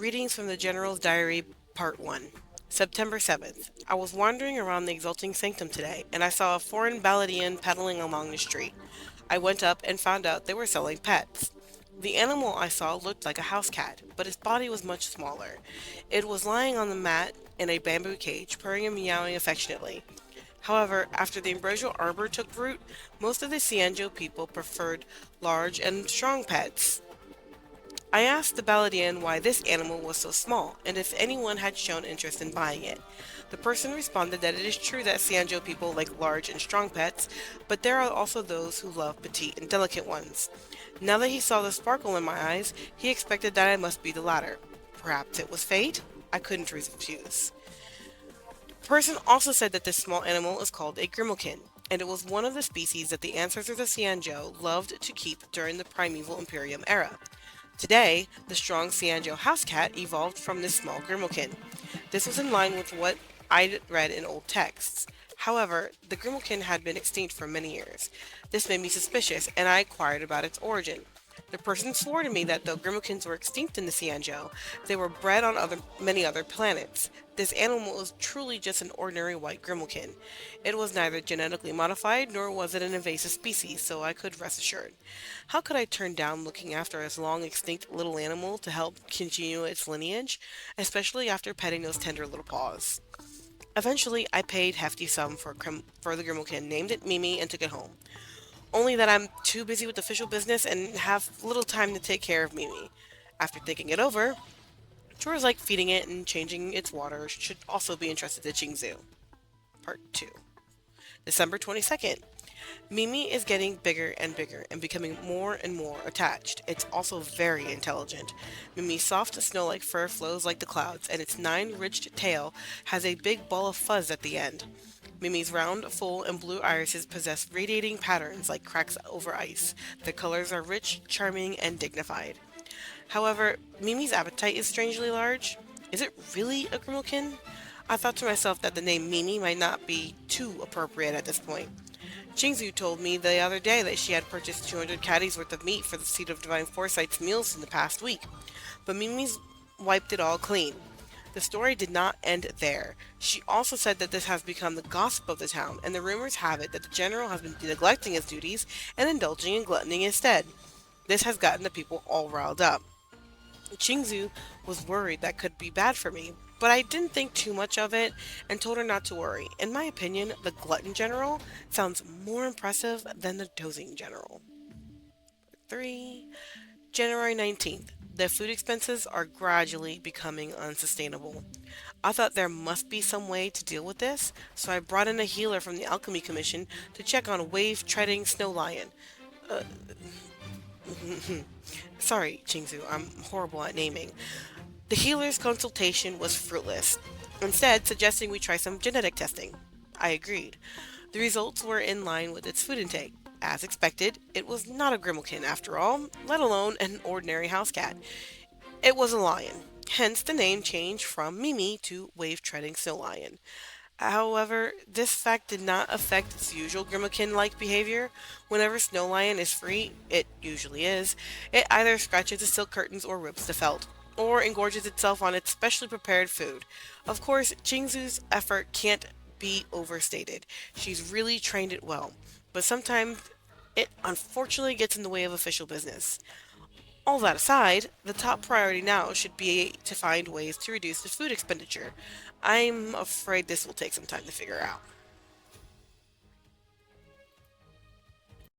Readings from the General's Diary, Part 1. September 7th. I was wandering around the Exulting Sanctum today, and I saw a foreign Balladian pedaling along the street. I went up and found out they were selling pets. The animal I saw looked like a house cat, but its body was much smaller. It was lying on the mat in a bamboo cage, purring and meowing affectionately. However, after the ambrosial arbor took root, most of the Xianzhou people preferred large and strong pets. I asked the Balladian why this animal was so small, and if anyone had shown interest in buying it. The person responded that it is true that Xianzhou people like large and strong pets, but there are also those who love petite and delicate ones. Now that he saw the sparkle in my eyes, he expected that I must be the latter. Perhaps it was fate? I couldn't refuse. The person also said that this small animal is called a grimalkin, and it was one of the species that the ancestors of Xianzhou loved to keep during the primeval Imperium era. Today, the strong Xianzhou house cat evolved from this small grimalkin. This was in line with what I'd read in old texts. However, the grimalkin had been extinct for many years. This made me suspicious, and I inquired about its origin. The person swore to me that though grimalkins were extinct in the Xianzhou, they were bred on many other planets. This animal was truly just an ordinary white grimalkin. It was neither genetically modified nor was it an invasive species, so I could rest assured. How could I turn down looking after this long extinct little animal to help continue its lineage, especially after petting those tender little paws? Eventually, I paid hefty sum for the grimalkin, named it Mimi, and took it home. Only that I'm too busy with official business and have little time to take care of Mimi. After thinking it over, chores like feeding it and changing its water should also be entrusted to Jingzhou. Part 2. December 22nd. Mimi is getting bigger and bigger and becoming more and more attached. It's also very intelligent. Mimi's soft snow-like fur flows like the clouds, and its nine-ridged tail has a big ball of fuzz at the end. Mimi's round, full, and blue irises possess radiating patterns like cracks over ice. The colors are rich, charming, and dignified. However, Mimi's appetite is strangely large. Is it really a grimalkin? I thought to myself that the name Mimi might not be too appropriate at this point. Jingzhu told me the other day that she had purchased 200 caddies worth of meat for the Seat of Divine Foresight's meals in the past week, but Mimi's wiped it all clean. The story did not end there. She also said that this has become the gossip of the town, and the rumors have it that the general has been neglecting his duties and indulging in gluttony instead. This has gotten the people all riled up. Qingzu was worried that could be bad for me, but I didn't think too much of it and told her not to worry. In my opinion, the glutton general sounds more impressive than the dozing general. 3. January 19th. The food expenses are gradually becoming unsustainable. I thought there must be some way to deal with this, so I brought in a healer from the Alchemy Commission to check on Wave Treading Snow Lion. Uh, Sorry, Chingzu, I'm horrible at naming. The healer's consultation was fruitless, instead suggesting we try some genetic testing. I agreed. The results were in line with its food intake. As expected, it was not a grimalkin after all, let alone an ordinary house cat. It was a lion, hence the name change from Mimi to Wave Treading Snow Lion. However, this fact did not affect its usual grimalkin-like behavior. Whenever Snow Lion is free, it usually is, it either scratches the silk curtains or rips the felt, or engorges itself on its specially prepared food. Of course, Jingzu's effort can't be overstated. She's really trained it well, but sometimes it unfortunately gets in the way of official business. All that aside, the top priority now should be to find ways to reduce the food expenditure. I'm afraid this will take some time to figure out.